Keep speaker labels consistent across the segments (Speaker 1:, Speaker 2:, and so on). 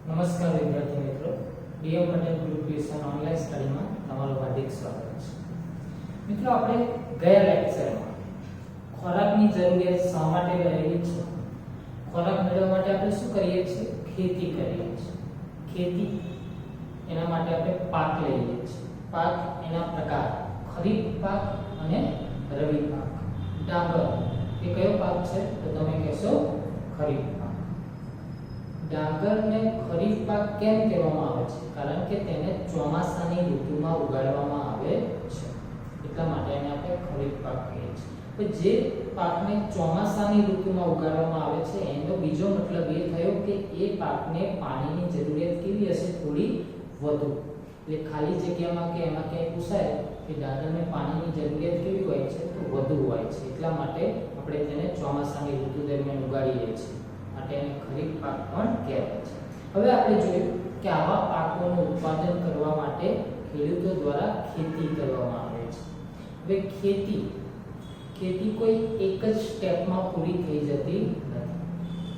Speaker 1: નમસ્કાર વિદ્યાર્થી મિત્રો, DM Patel group tuition online સ્ટડીમાં તમારું હાર્દિક સ્વાગત છે. મિત્રો, આપણે ગયા લેક્ચરમાં ખોરાકની જરૂરિયાત શા માટે રહેલી છે, ખોરાક મેળવવા માટે આપણે શું કરીએ છીએ, ખેતી કરીએ છીએ. ખેતી એના માટે આપણે પાક લઈએ છીએ. પાક એના પ્રકાર ખરીફ પાક અને રવિ પાક. ડાંગર એ કયો પાક છે તો તમે કહેશો ખરીફ પાક. ડાંગરને ખરીફ પાક કેમ કહેવામાં આવે છે? કારણ કે તેને ચોમાસાની ઋતુમાં ઉગાડવામાં આવે છે, એટલા માટે એને આપણે ખરીફ પાક કહીએ છીએ. તો જે પાકને ચોમાસાની ઋતુમાં ઉગાડવામાં આવે છે એનો બીજો મતલબ એ થયો કે એ પાકને પાણીની જરૂરિયાત કેવી હશે, થોડી વધુ. એટલે ખાલી જગ્યામાં કે એમાં ક્યાંય પૂછાય કે ડાંગરને પાણીની જરૂરિયાત કેવી હોય છે તો વધુ હોય છે, એટલા માટે આપણે તેને ચોમાસાની ઋતુ દરમિયાન ઉગાડીએ છીએ, માટે એને ખરીફ પાક પણ કહેવાય છે. હવે આપણે જોયું કે આવા પાકોનું ઉત્પાદન કરવા માટે ખેડૂતો દ્વારા ખેતી કરવામાં આવે છે. હવે ખેતી કોઈ એક જ સ્ટેપમાં પૂરી થઈ જતી નથી.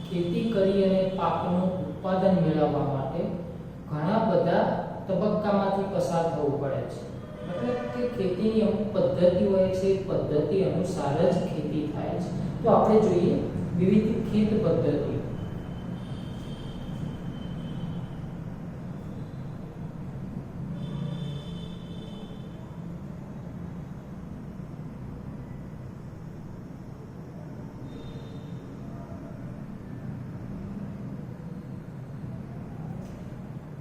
Speaker 1: ખેતી કરી અને પાકનું ઉત્પાદન મેળવવા માટે ઘણા બધા તબક્કામાંથી પસાર થવું પડે છે. મતલબ કે ખેતીની અમુક પદ્ધતિ હોય છે, પદ્ધતિ અનુસાર જ ખેતી થાય છે. તો આપણે જોઈએ વિવિધ ખેત પદ્ધતિઓ.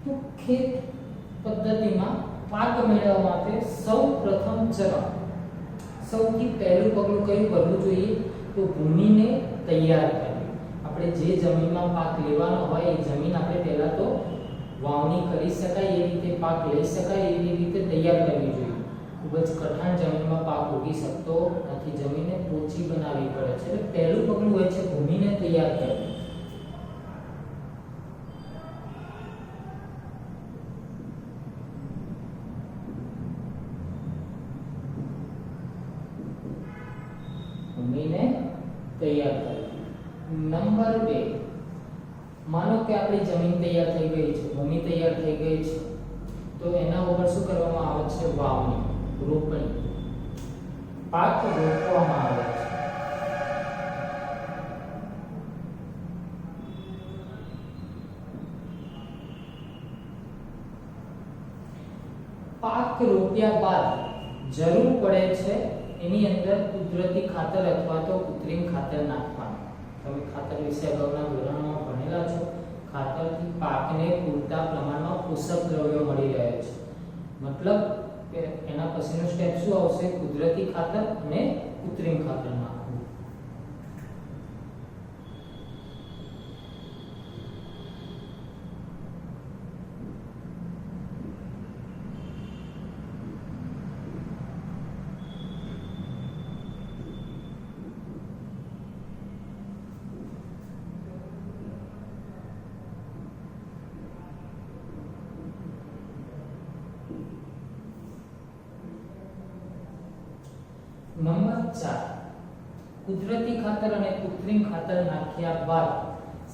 Speaker 1: તો ખેત પદ્ધતિમાં પાક મેળવવા માટે સૌપ્રથમ ચરણ, સૌથી પહેલું પગલું કયું ભરવું જોઈએ તો ભૂમિને તૈયાર કરવી. આપણે જે જમીનમાં પાક લેવાનો હોય એ જમીન આપણે પહેલા તો વાવણી કરી શકાય એ રીતે, પાક લઈ શકાય એવી રીતે તૈયાર કરવી જોઈએ. ખૂબ જ કઠણ જમીનમાં પાક ઉગી શકતો નથી, જમીનને પોચી બનાવવી પડે છે. એટલે પહેલું પગલું હોય છે ભૂમિને તૈયાર કરવી. ભૂમિને તૈયાર કરવી. નંબર 2, માનો કે આપણી જમીન તૈયાર થઈ ગઈ છે, ભૂમિ તૈયાર થઈ ગઈ છે, તો એના ઉપર શું કરવામાં આવે છે, વાવણી, રોપણી, પાક રોપવામાં આવે છે. પાક રોપ્યા બાદ જરૂર પડે છે એની અંદર કુદરતી ખાતર અથવા તો કૃત્રિમ ખાતર નાખવાનું. તમે ખાતર વિશે અગાઉના ધોરણમાં ભણેલા છો. ખાતરથી પાકને પૂરતા પ્રમાણમાં પોષક દ્રવ્યો મળી રહે છે. મતલબ કે એના પછીનું સ્ટેપ શું આવશે, કુદરતી ખાતર અને કૃત્રિમ ખાતર નાખવું. નંબર 4, કુદરતી ખાતર અને કૃત્રિમ ખાતર નાખ્યા બાદ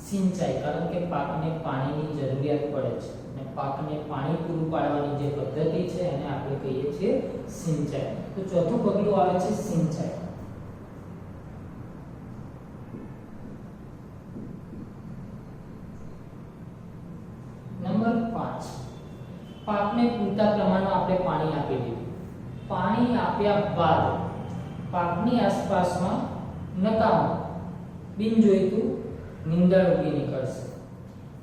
Speaker 1: સિંચાઈ. કારણ કે પાકને પાણીની જરૂરિયાત પડે છે અને પાકને પાણી પૂરું પાડવાની જે પદ્ધતિ છે એને આપણે કહીએ છીએ સિંચાઈ. તો ચોથું પગલું આવે છે સિંચાઈ. નંબર 5, પાકને પૂરતા પ્રમાણમાં આપણે પાણી આપી દીધું. પાણી આપ્યા બાદ પાકની આસપાસમાં નકામું બિનજોઈતું નીંદણ ઉગી નીકળશે.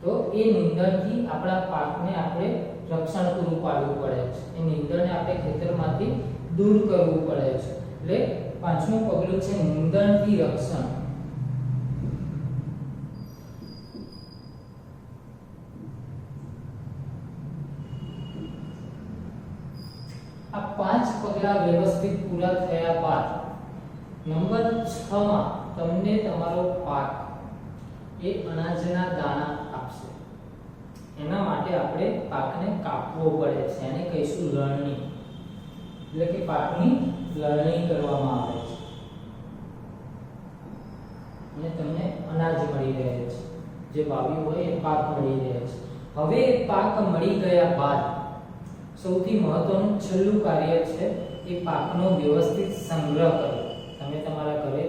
Speaker 1: તો એ નીંદણથી આપણા પાકને આપણે રક્ષણ પૂરું પાડવું પડે છે. એ નીંદણને આપણે ખેતરમાંથી દૂર કરવું પડે છે. એટલે પાંચમું પગલું છે નીંદણથી રક્ષણ. આ 5 પગલા વ્યવસ્થિત પૂરા થયા બાદ નંબર 6 માં તમને તમારો પાક એ અનાજના દાણા આપશે. એના માટે આપણે પાકને કાપવો પડે છે, એને કહીશું લણણી. એટલે કે પાકની લણણી કરવામાં આવે છે અને તમને અનાજ મળી રહે છે. જે વાવ્યું હોય એ પાક મળી રહે છે. હવે પાક મળી ગયા બાદ સૌથી મહત્વનું છેલ્લું કાર્ય છે એ પાકનો વ્યવસ્થિત સંગ્રહ કરવો. તમે તમારા ઘરે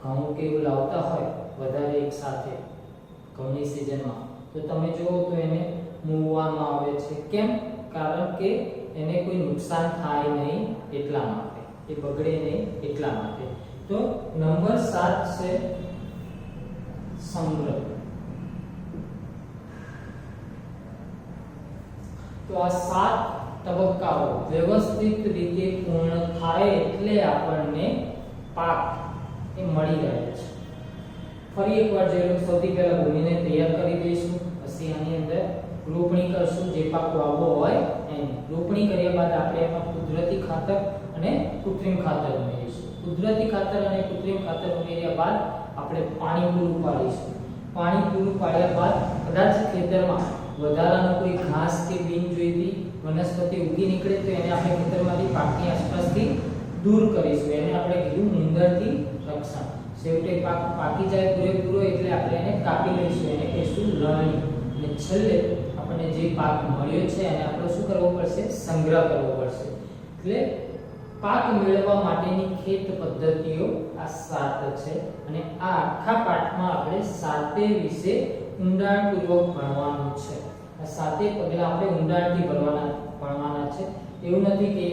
Speaker 1: ઘઉં કે એવું લાવતા હોય વધારે એક સાથે ઘઉંની સિઝનમાં, તો તમે જુઓ તો એને મૂવવામાં આવે છે. કેમ? કારણ કે એને કોઈ નુકસાન થાય નહીં એટલા માટે, એ બગડે નહીં એટલા માટે. તો નંબર 7 છે સંગ્રહ. તો આ 7 તબક્કાઓ વ્યવસ્થિત રીતે પૂર્ણ થાય એટલે આપણને પાક એ મળી રહે છે. ફરી એકવાર જોઈએ, સૌથી પહેલા ભૂમિને તૈયાર કરી દઈશું, પછી આની અંદર રોપણી કરશું. જે પાક વાવવો હોય એની રોપણી કર્યા બાદ આપણે એમાં કુદરતી ખાતર અને કૃત્રિમ ખાતર ઉમેરીશું. કુદરતી ખાતર અને કૃત્રિમ ખાતર ઉમેર્યા બાદ આપણે પાણી પૂરું પાડીશું. પાણી પૂરું પાડ્યા બાદ કદાચ ખેતરમાં વધારાનું કોઈ ઘાસ કે બિનજોઈતી વનસ્પતિ ઉગી નીકળે તો એને આપણે ખેતરમાંથી પાકની આસપાસથી દૂર કરીશું. એને આપણે કીધું નીંદણથી રક્ષણ. છેવટે પાક પાકી જાય પૂરેપૂરો એટલે આપણે એને કાપી લઈશું, એને કહીશું લણણી. અને છેલ્લે આપણને જે પાક મળ્યો છે એને આપણે શું કરવો પડશે? સંગ્રહ કરવો પડશે. એટલે પાક મેળવવા માટેની ખેત પદ્ધતિઓ આ 7 છે અને આ આખા પાઠમાં આપણે 7 વિશે ઊંડાણપૂર્વક ભણવાનું છે. આ 7 પગલા આપણે ઊંડાણથી ભણવાના છે. એવું નથી કે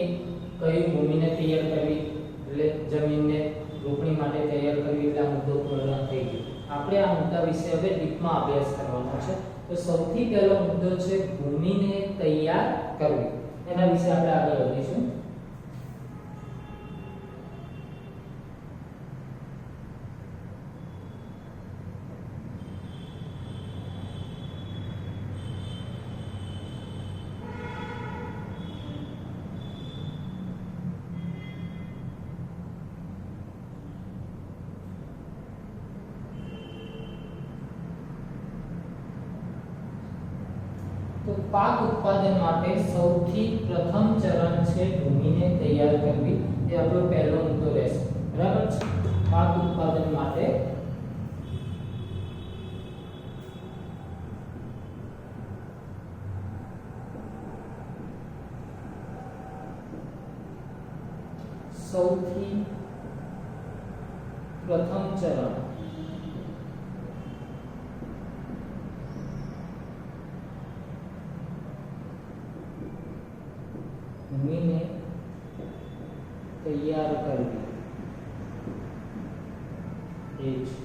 Speaker 1: કઈ ભૂમિને તૈયાર કરવી એટલે જમીનને રોપણી માટે તૈયાર કરવી એટલે આ મુદ્દો પૂર્ણ થઈ ગયો. આપણે આ મુદ્દા વિશે હવે ડીપમાં અભ્યાસ કરવાનો છે. તો સૌથી પહેલો મુદ્દો છે ભૂમિને તૈયાર કરવી. એના વિશે આપણે આગળ વધીશું. તો પાક ઉત્પાદન માટે સૌથી પ્રથમ ચરણ છે ભૂમિને તૈયાર કરવી. એ આપણો પહેલો મુદ્દો રહેશે. બરાબર છે? પાક ઉત્પાદન માટે સૌથી પ્રથમ ચરણ ભૂમિને તૈયાર કરવી એ છે.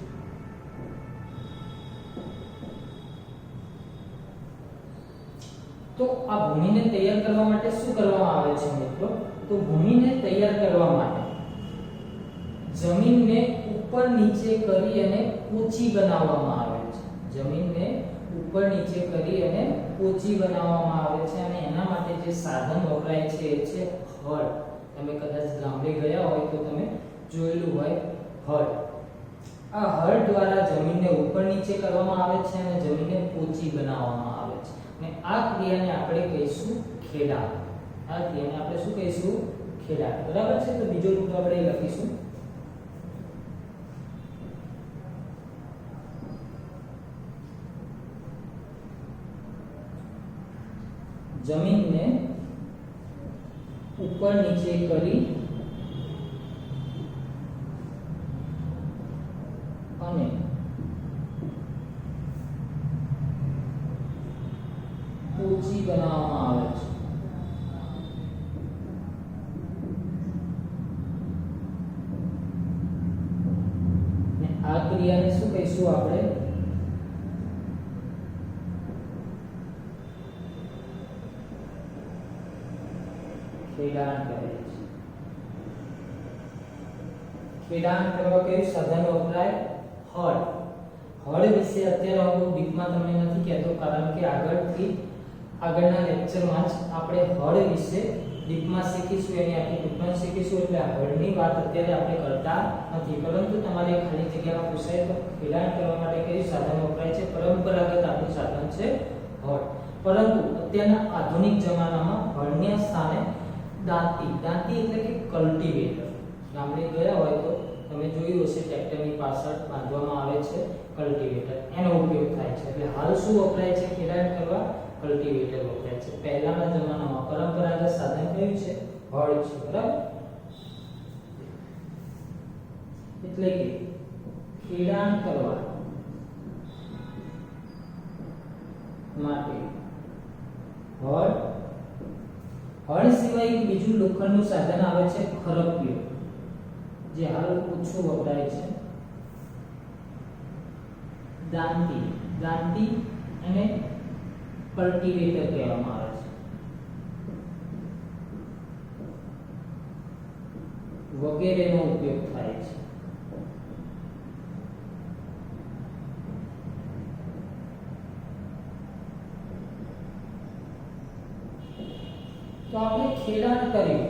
Speaker 1: તો આ ભૂમિને તૈયાર કરવા માટે શું કરવામાં આવે છે મિત્રો? તો ભૂમિને તૈયાર કરવા માટે જમીનને ઉપર નીચે કરી અને પોચી બનાવવામાં આવે છે. જમીનને ઉપર નીચે કરી અને પોચી બનાવવામાં આવે છે અને એના માટે જે સાધન વપરાય છે એ છે હળ. તમે કદાચ ગામડે ગયા હોય તો તમે જોયેલું હોય હળ. આ હળ દ્વારા જમીનને ઉપર નીચે કરવામાં આવે છે અને જમીનને પોચી બનાવવામાં આવે છે. અને આ ક્રિયાને આપણે કહીશું ખેડાણ. આ ક્રિયાને આપણે શું કહીશું? ખેડાણ. બરાબર છે? તો બીજો મુદ્દો આપણે લખીશું. જમીનને ઉપર નીચે કરી અને પોચી બનાવવામાં આવે છે. અને આ ક્રિયાને શું કહીશું આપણે? ખેડાણ કહે છે. ખેડાણ કરવા કયું સાધન વપરાય? હળ. હળ વિશે અત્યારે હું ડીપમાં તમને નથી કહેતો કારણ કે આગળના લેક્ચરમાં જ આપણે હળ વિશે ડીપમાં શીખીશું, એની આખી ટૂંકમાં શીખીશું. એટલે હળની વાત અત્યારે આપણે કરતા નથી, પરંતુ તમારે ખાલી જગ્યામાં પૂછાય તો ખેડાણ કરવા માટે કયું સાધન વપરાય છે? પરંપરાગત આપણું સાધન છે હળ. પરંતુ અત્યારના આધુનિક જમાનામાં હળના સ્થાને દાંતી એટલે કે કલ્ટિવેટર. ગામડે ગયા હોય તો તમે જોયું હશે ટ્રેક્ટરની પાછળ બાંધવામાં આવે છે કલ્ટિવેટર, એનો ઉપયોગ થાય છે. એટલે હાલ શું વપરાય છે ખેડાણ કરવા? કલ્ટિવેટર વપરાય છે. પહેલાના જમાનામાં પરંપરાગત સાધન કયું છે? હળ છે, બરાબર. એટલે કે ખેડાણ કરવા માટે હળ સિવાય એક બીજું લોખંડનું સાધન આવે છે ખરપિયો, જે હાલ ઓછું વપરાય છે. દાંતી અને કલ્ટિવેટર કહેવામાં આવે છે. વગેરેનો ઉપયોગ થાય છે. તો આપણે ખેડાણ કર્યું,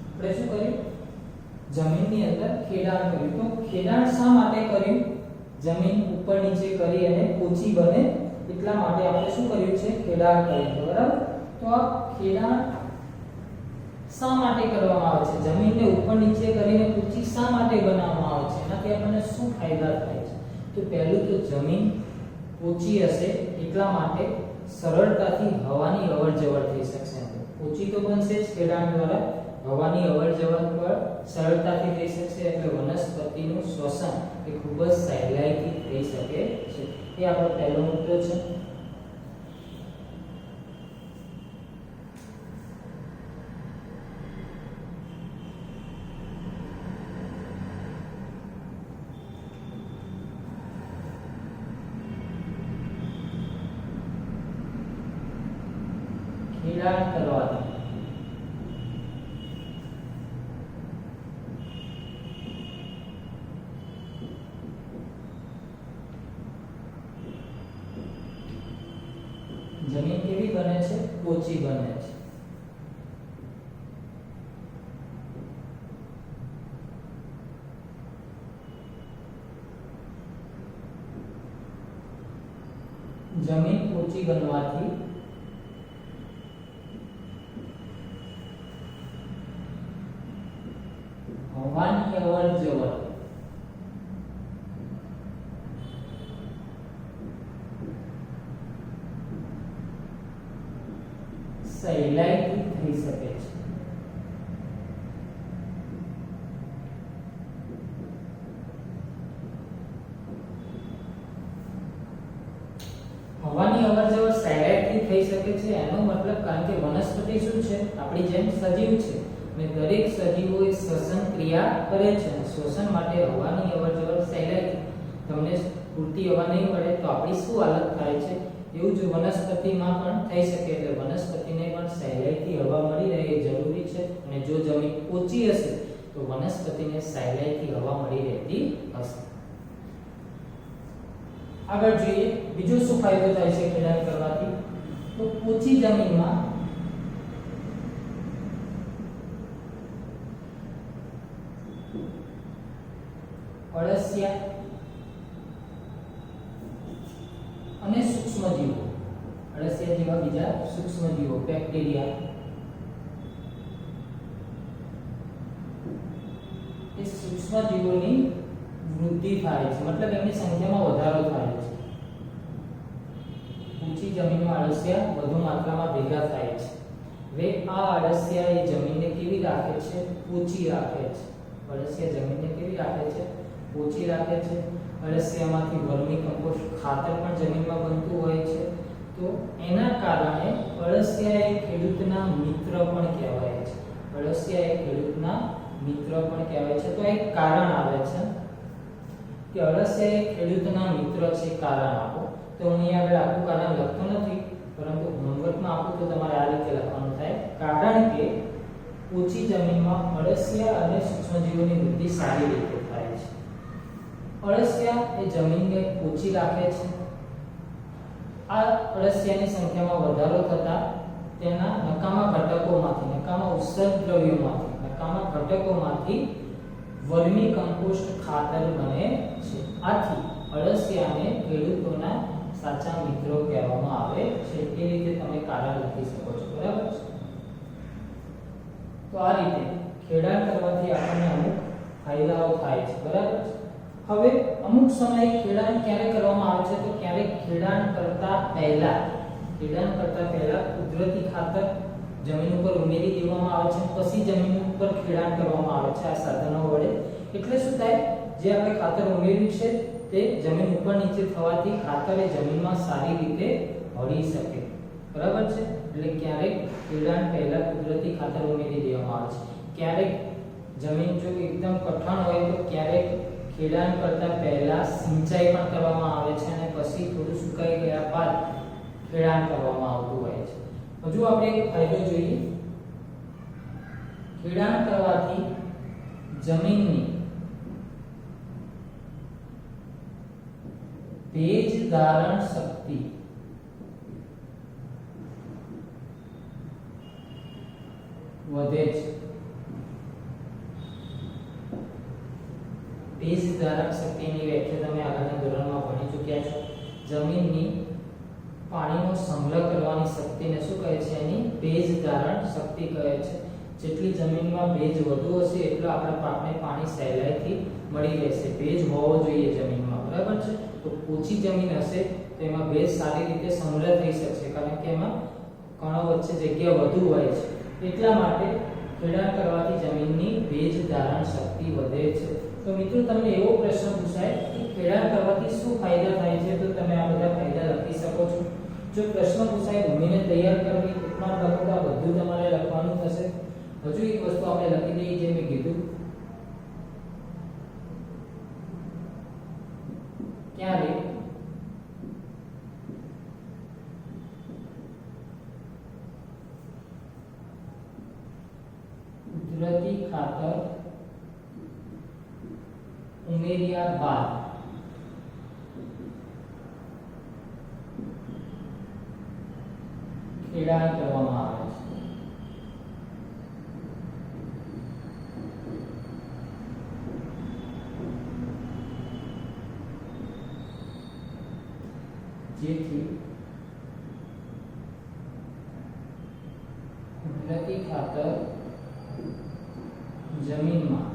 Speaker 1: આપણે શું કર્યું? જમીનની અંદર ખેડાણ કર્યું. તો ખેડાણ શા માટે કર્યું? જમીન ઉપર નીચે કરી અને પોચી બને એટલા માટે આપણે શું કર્યું છે? ખેડાણ કર્યું, બરાબર. તો આ ખેડાણ શા માટે કરવામાં આવે છે? જમીનને ઉપર નીચે કરીને પોચી શા માટે બનાવવામાં આવે છે? એનાથી આપણને શું ફાયદા થાય છે? તો પહેલું તો જમીન પોચી હશે એટલા માટે સરળતાથી હવાની અવરજવર થઈ શકશે. પોચી તો બનશે જ ખેડાણ દ્વારા, હવાની અવરજવર પર સરળતાથી થઈ શકશે. એટલે વનસ્પતિનું શ્વસન એ ખૂબ જ સહેલાઈથી થઈ શકે છે. એ આપણો પહેલો મુદ્દો છે. ખેડાણ કરવાથી જમીન કેવી બને છે? પોચી બને છે. જમીન પોચી બનવાથી હવાની અવરજવર સહેલાઈથી થઈ શકે છે. હવાની અવરજવર સહેલાઈથી થઈ શકે છે એનો મતલબ કારણ કે વનસ્પતિ શું છે? આપણી જેમ સજીવ છે અને દરેક સજીવો એ શ્વસન ક્રિયા કરે છે. શ્વસન માટે હવાની અવરજવર સહેલાઈથી, તમને પૂરતી હવા નહીં મળે તો આપણી શું હાલત થાય છે? એવું જ વનસ્પતિમાં પણ થઈ શકે. એટલે વનસ્પતિને પણ સહેલાઈથી હવા મળી રહે એ જરૂરી છે. અને જો જમીન પોચી હશે તો વનસ્પતિને સહેલાઈથી હવા મળી રહેતી હશે. આગળ જોઈએ બીજો શું ફાયદો થાય છે ખેડાણ કરવાથી? તો પોચી જમીનમાં અળસિયા અને સૂક્ષ્મજીવો, અળસિયા જેવા બીજા સૂક્ષ્મજીવો, બેક્ટેરિયા, એ સૂક્ષ્મજીવોની વૃદ્ધિ થાય છે. મતલબ એમની સંખ્યામાં વધારો થાય છે. ઊંચી જમીનમાં અળસિયા વધુ માત્રામાં ભેગા થાય છે. હવે આ અળસિયા એ જમીનને કેવી રાખે છે? પોચી રાખે છે. અળસિયા જમીનને કેવી રાખે છે? પોચી રાખે છે. અળસિયામાંથી વર્મી કમ્પોસ્ટ ખાતર પણ જમીનમાં બનતું હોય છે. તો એના કારણે અળસિયા એ ખેડૂતના મિત્ર પણ કહેવાય છે. અળસિયા એ ખેડૂતના મિત્ર પણ કહેવાય છે. તો એક કારણ આવે છે કે અળસિયા એ ખેડૂતના મિત્ર છે. કારણ આપો. તો હું અહીંયા આગળ આખું કારણ લખતો નથી, પરંતુ હોમવર્કમાં આપું તો તમારે આ રીતે લખવાનું થાય. કારણ કે ઓછી જમીનમાં અળસિયા અને સૂક્ષ્મજીવોની વૃદ્ધિ સારી રીતે થાય છે. અળસિયા એ જમીનને પોચી રાખે છે. આ અળસિયાની સંખ્યામાં વધારો થતા તેના નકામા ઘટકોમાંથી, નકામા ઉત્સર્ગ ઘટકોમાંથી વર્મી કમ્પોસ્ટ ખાતર બને છે. આથી અળસિયાને ખેડૂતોના સાચા મિત્રો કહેવામાં આવે છે. એ રીતે તમે કારણ લખી શકો છો, બરાબર છે? તો આ રીતે ખેડાણ કરવાથી આપણને અમુક ફાયદાઓ થાય છે, બરાબર છે। હવે અમુક સમયે ખેડાણ ક્યારે કરવામાં આવે છે તો ક્યારેક ખેડાણ કરતા પહેલા કુદરતી ખાતર જમીન ઉપર ઉમેરી દેવામાં આવે છે, પછી જમીન ઉપર ખેડાણ કરવામાં આવે છે આ સાધનો વડે। એટલે શું થાય, જે આપણે ખાતર ઉમેર્યું છે તે જમીન ઉપર નીચે થવાથી ખાતર એ જમીનમાં સારી રીતે ભળી શકે, બરાબર છે। એટલે ક્યારેક ખેડાણ પહેલા કુદરતી ખાતર ઉમેરી દેવામાં આવે છે, ક્યારેક જમીન જો એકદમ કઠણ હોય તો ક્યારેક ખેડાણ કરતા પહેલા સિંચાઈ પણ કરવામાં આવે છે અને પછી થોડું સુકાઈ ગયા બાદ ખેડાણ કરવામાં આવતું હોય છે। હજુ આપણે એક ફાયદો જોઈએ, ખેડાણ કરવાથી જમીનની ભેજ ધારણ શક્તિ વધે છે। ભેજ ધારક શક્તિની વ્યાખ્યા તમે આગળના ધોરણમાં ભણી ચૂક્યા છો। જમીનની પાણીનો સંગ્રહ કરવાની શક્તિને શું કહે છે, એની ભેજ ધારણ શક્તિ કહે છે। જેટલી જમીનમાં ભેજ વધુ હશે એટલો આપણા પાકને પાણી સહેલાઈથી મળી રહેશે। ભેજ હોવો જોઈએ જમીનમાં, બરાબર છે। તો ઓછી જમીન હશે તો એમાં ભેજ સારી રીતે સંગ્રહ થઈ શકશે, કારણ કે એમાં કણો વચ્ચે જગ્યા વધુ હોય છે, એટલા માટે ખેડાણ કરવાથી જમીનની ભેજ ધારણ શક્તિ વધે છે। તો મિત્રો તમને એવો પ્રશ્ન પૂછાય કે ખેડાણ કરવાથી શું ફાયદા થાય છે, તો તમે આ બધા ફાયદા લખી શકો છો। જો પ્રશ્ન પૂછાય ભૂમિને તૈયાર કરવી, ટૂંકમાં લખો તો આ બધું તમારે લખવાનું થશે। હજુ એક વસ્તુ આપણે લખી દઈએ, જે મેં કીધું, ક્યારે કુદરતી ખાતર ઉમેર્યા બાદ ખેડાણ કરવામાં આવે છે, જેથી કુદરતી ખાતર જમીનમાં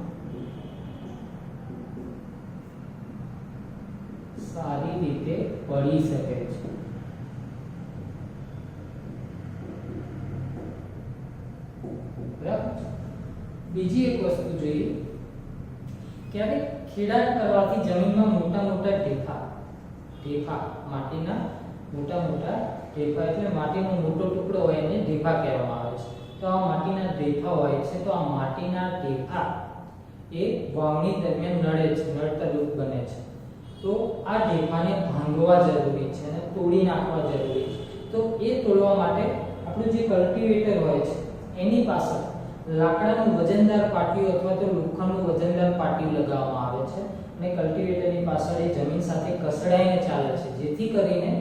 Speaker 1: સારી રીતે પડી શકે છે। બરાબર। બીજી એક વસ્તુ જોઈએ, ક્યારે ખેડાણ કરવાથી જમીનમાં મોટા મોટા ઢેફા માટીના મોટા ઢેફા, એટલે માટીનો મોટો ટુકડો હોય એને ઢેફા કહેવામાં આવે છે। તો આ માટીના ઢેફા હોય છે, તો આ માટીના ઢેફા એ વાવણી દરમિયાન નડતરરૂપ બને છે। તો આ ઢેફાને ભાંગવા જરૂરી છે અને તોડી નાખવા જરૂરી છે। તો એ તોડવા માટે આપણું જે કલ્ટિવેટર હોય છે એની પાછળ લાકડાનું વજનદાર પાટિયું અથવા તો લોખંડનું વજનદાર પાટિયું લગાવવામાં આવે છે અને કલ્ટિવેટરની પાછળ એ જમીન સાથે કસડાઈને ચાલે છે, જેથી કરીને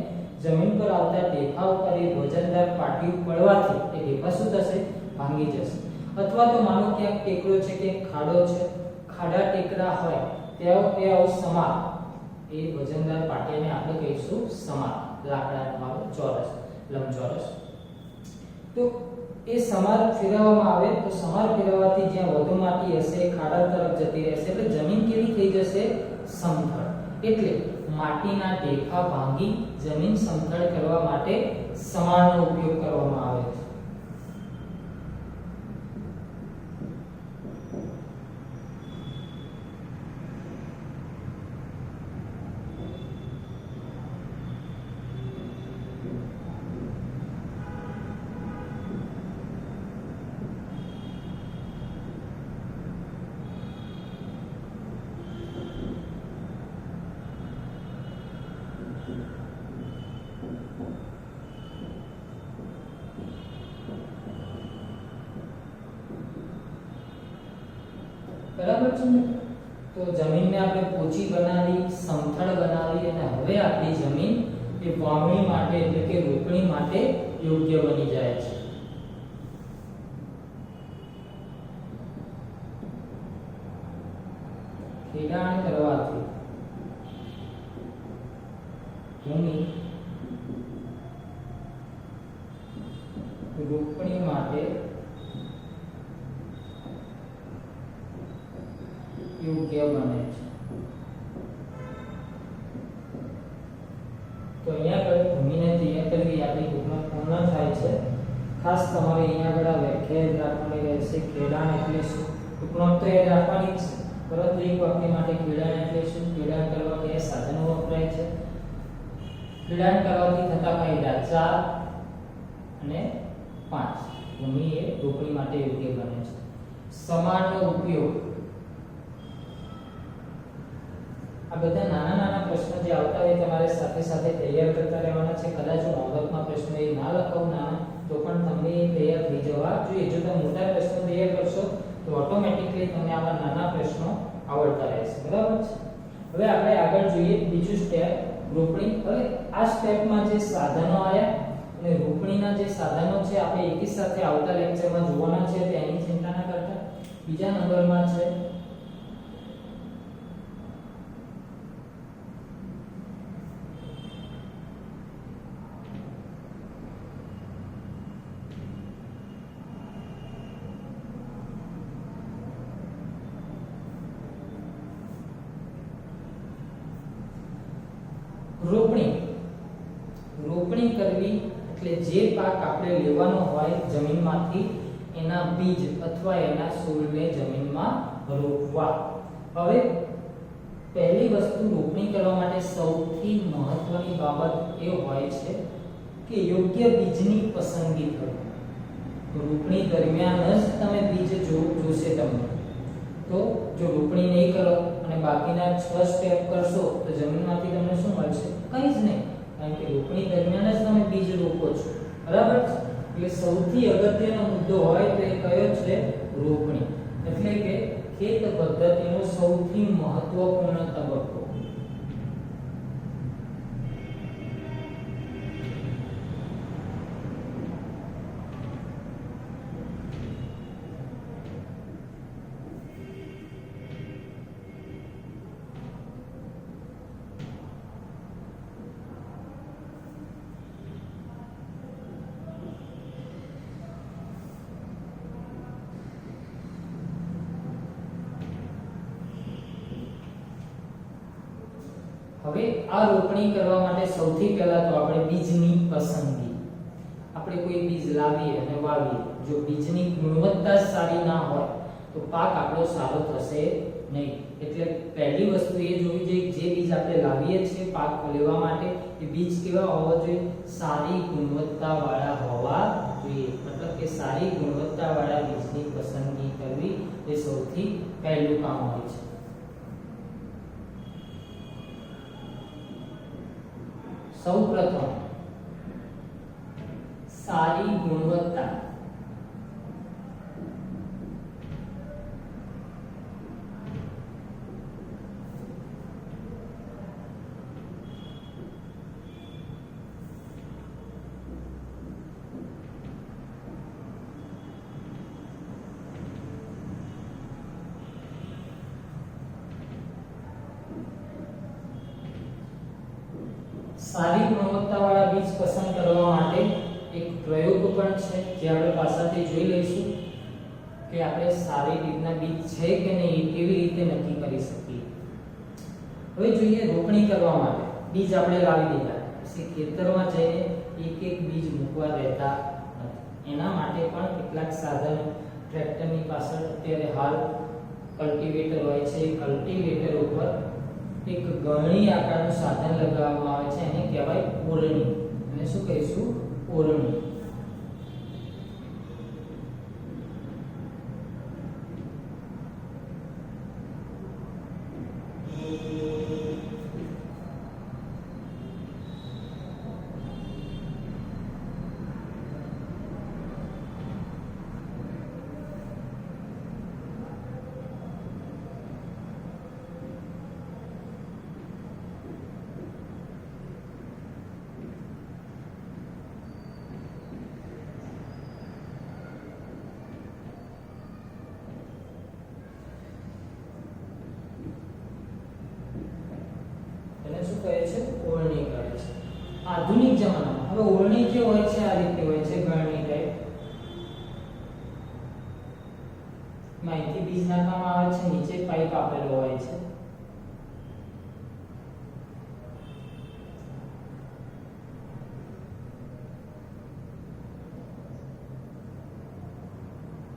Speaker 1: જમીન પર આવતા ઢેફા ઉપર એ વજનદાર પાટિયું પડવાથી એ ઢેફા શું થશે, ભાંગી જશે। અથવા તો માનો ક્યાંક ટેકરો છે કે ખાડો છે, ખાડા ટેકરા હોય ત્યાં એ આવું સમાર, એ વજનદાર પાટિયાને આપણે કહીશું સમાર, લાકડાનો ચોરસ, લંબચોરસ। તો એ સમાર ફેરવવામાં આવે તો સમાર ફેરવવાથી જ્યાં વધુ માટી હશે ખાડા તરફ જતી રહેશે, એટલે જમીન કેવી થઈ જશે, સમથળ। એટલે માટીના ઢેફા ભાંગી જમીન સમથળ કરવા માટે સમારનો ઉપયોગ કરવામાં આવે છે। બરાબર છે ને? તો જમીનને આપણે પોચી બનાવી, સમથળ બનાવી અને હવે આપણી જમીન એ વાવણી માટે એટલે કે રોપણી માટે યોગ્ય બની જાય છે। ખેડાણ કરવાથી ભૂમિ રોપણી માટે યોગ્ય બને છે. તો અહીંયા આગળ ભૂમિને તૈયાર કરવી આપણી ટૂંકમાં પૂર્ણ થાય છે. ખાસ તમારે અહીંયા આગળ વ્યાખ્યા રાખવાની રહેશે. ખેડાણ એટલે શું? ટૂંકમાં તો યાદ રાખવાની જ છે, પરંતુ એક વાક્ય માટે ખેડાણ એટલે શું, ખેડાણ કરવા કયા સાધનો વપરાય છે, ખેડાણ કરવાથી થતા ફાયદા 4 અને 5. ભૂમિ એ રોપણી માટે યોગ્ય બને છે. સમાનનો ઉપયોગ, આ બધા નાના નાના પ્રશ્નો જે આવતા હોય તમારે સાથે સાથે તૈયાર કરતા રહેવાના છે. કદાચ હું હોમવર્કમાં પ્રશ્નો એ ના લખાવું નાના, તો પણ તમને એ તૈયાર થઈ જવા જોઈએ. જો તમે મોટા પ્રશ્નો તૈયાર કરશો તો ઓટોમેટિકલી તમને આવા નાના પ્રશ્નો આવડતા રહેશે. બરાબર છે. હવે આપણે આગળ જોઈએ બીજું સ્ટેપ, રોપણી. હવે આ સ્ટેપમાં જે સાધનો આયા અને રોપણીના જે સાધનો છે આપણે એકી સાથે આવતા લેક્ચરમાં જોવાના છે, તેની ચિંતા ના કરતા. બીજા નંબરમાં છે રોપણી. રોપણી કરવી એટલે જે પાક આપણે લેવાનો હોય જમીનમાંથી એના બીજ અથવા એના છોડને જમીનમાં રોપવા. હવે પહેલી વસ્તુ રોપણી કરવા માટે સૌથી મહત્વની બાબત એ હોય છે કે યોગ્ય બીજની પસંદગી કરવી. રોપણી દરમિયાન જ તમે બીજ જોશે તમને. તો જો રોપણી નહીં કરો અને બાકીના 6 સ્ટેપ કરશો તો જમીનમાંથી તમને શું મળશે? કંઈ જ નહીં, કારણ કે રોપણી દરમિયાન જ તમે બીજ રોપો છો. બરાબર છે. એટલે સૌથી અગત્યનો મુદ્દો હોય તો એ કયો છે? રોપણી. એટલે કે ખેત પદ્ધતિનો સૌથી મહત્વપૂર્ણ તબક્કો. હવે આ રોપણી કરવા માટે સૌથી પહેલા તો આપણે બીજની પસંદગી. આપણે કોઈ બીજ લાવીએ અને વાવીએ, જો બીજની ગુણવત્તા સારી ના હોય તો પાક આપણો સારો થશે નહીં. એટલે પહેલી વસ્તુ એ જોવી જોઈએ જે બીજ આપણે લાવીએ છીએ પાક લેવા માટે એ બીજ કેવા હોવા જોઈએ? સારી ગુણવત્તાવાળા હોવા જોઈએ. મતલબ કે સારી ગુણવત્તાવાળા બીજની પસંદગી કરવી એ સૌથી પહેલું કામ હોય છે. સૌપ્રથમ સારી ગુણવત્તા સારી ગુણવત્તાવાળા બીજ પસંદ કરવા માટે એક પ્રયોગ પણ છે જે આપણે પાછળથી જોઈ લઈશું કે આપણે સારી રીતના બીજ છે કે નહીં એ કેવી રીતે નક્કી કરી શકીએ. હવે જોઈએ રોપણી કરવા માટે બીજ આપણે લાવી દીધા પછી ખેતરમાં જઈને એક એક બીજ મૂકવા રહેતા નથી. એના માટે પણ કેટલાક સાધનો ટ્રેક્ટરની પાછળ અત્યારે હાલ કલ્ટિવેટર હોય છે. કલ્ટિવેટર ઉપર એક ગળણી આકારનું સાધન લગાવવામાં આવે છે, એને કહેવાય ઓરણી. એને શું કહીશું? ઓરણી. કહે છે ઓરણી કહે છે. આધુનિક જમાનામાં હવે ઓરણી જે હોય છે આ રીતે હોય છે ગળણી ટાઈપ. અહીંથી બીજ નાખવામાં આવે છે, નીચે પાઇપ આપેલો હોય છે.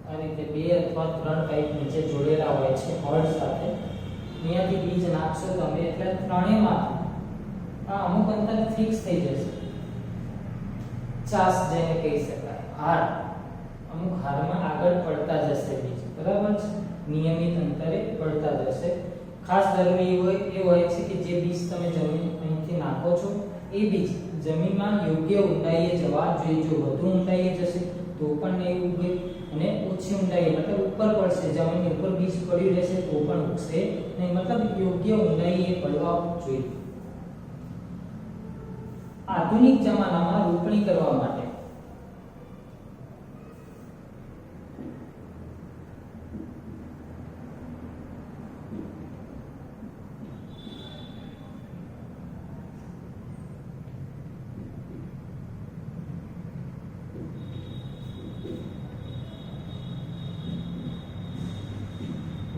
Speaker 1: આ રીતે 2 અથવા 3 પાઇપ નીચે જોડેલા હોય છે હળ સાથે. અહીંયાથી બીજ નાખશો તમે એટલે ત્રણેયમાં આ અમુક અંતર ફિક્સ થઈ જશે. ચાસ જેને કહી શકાય, હાર. અમુક હારમાં આગળ પડતા જશે બીજ, બરાબર છે, નિયમિત અંતરે પડતા જશે. ખાસ જરૂરી હોય છે કે જે બીજ તમે જમીન અહીંથી નાખો છો એ બીજ જમીનમાં યોગ્ય ઊંડાઈએ જવા જોઈએ. જો વધુ ઊંડાઈએ જશે તો પણ નહીં ઉગે, અને ઓછી ઊંડાઈએ મતલબ ઉપર પડશે, જમીનની ઉપર બીજ પડ્યું રહેશે તો પણ ઉગશે નહીં. મતલબ યોગ્ય ઊંડાઈએ પડવા જોઈએ. આધુનિક જમાનામાં રોપણી કરવા માટે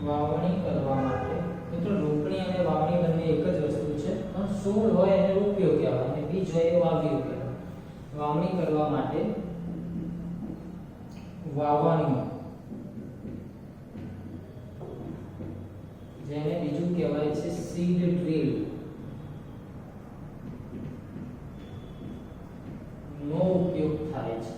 Speaker 1: વાવણી કરવા માટે મિત્રો રોપણી અને વાવણી બંને એક જ વસ્તુ છે, પણ છોડ હોય એને રોપ્યો કહેવાય અને બીજ હોય એ વાવ્યો કહેવાય. વાવણી કરવા માટે વાવણી, જેને બીજું કહેવાય છે સીડ ડ્રીલ, નો ઉપયોગ થાય છે.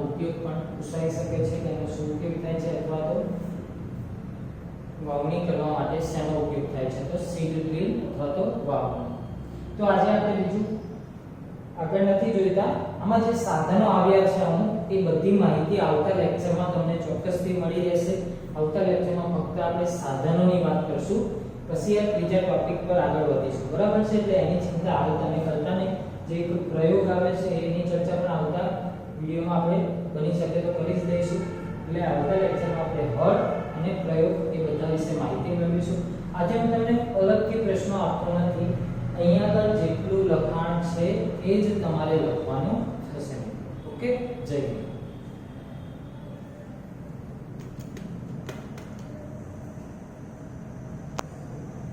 Speaker 1: ઉપયોગ પણ પૂછાઈ શકે છે કે એનો શું ઉપયોગ થાય છે, અથવા તો વાવણી કરવા માટે શેનો ઉપયોગ થાય છે, તો સીડ ડ્રીલ અથવા તો વાવણી. તો આજે આપણે બીજું આગળ નથી જોઈતા. આમાં જે સાધનો આવ્યા છે અમુક, એ બધી માહિતી આવતા લેક્ચરમાં તમને ચોક્કસથી મળી રહેશે. આવતા લેક્ચરમાં ફક્ત આપણે સાધનોની વાત કરશું, પછી આ ત્રીજા ટોપિક પર આગળ વધીશું, બરાબર છે. એટલે એની ચિંતા હાલ તમે કરતા નહીં. જે એક પ્રયોગ આવે છે એની ચર્ચા પણ આવતા વિડિયોમાં આપણે બની શકે તો કરી જ દઈશું. એટલે આવતા લેક્ચરમાં આપણે હળ અને પ્રયોગ એ બધા વિશે માહિતી મેળવીશું. આજે હું તમને અલગથી પ્રશ્નો આપતો નથી. અહીંયા આગળ જેટલું લખાણ છે એ જ તમારે લખવાનું થશે. ઓકે, જય હિન્દ.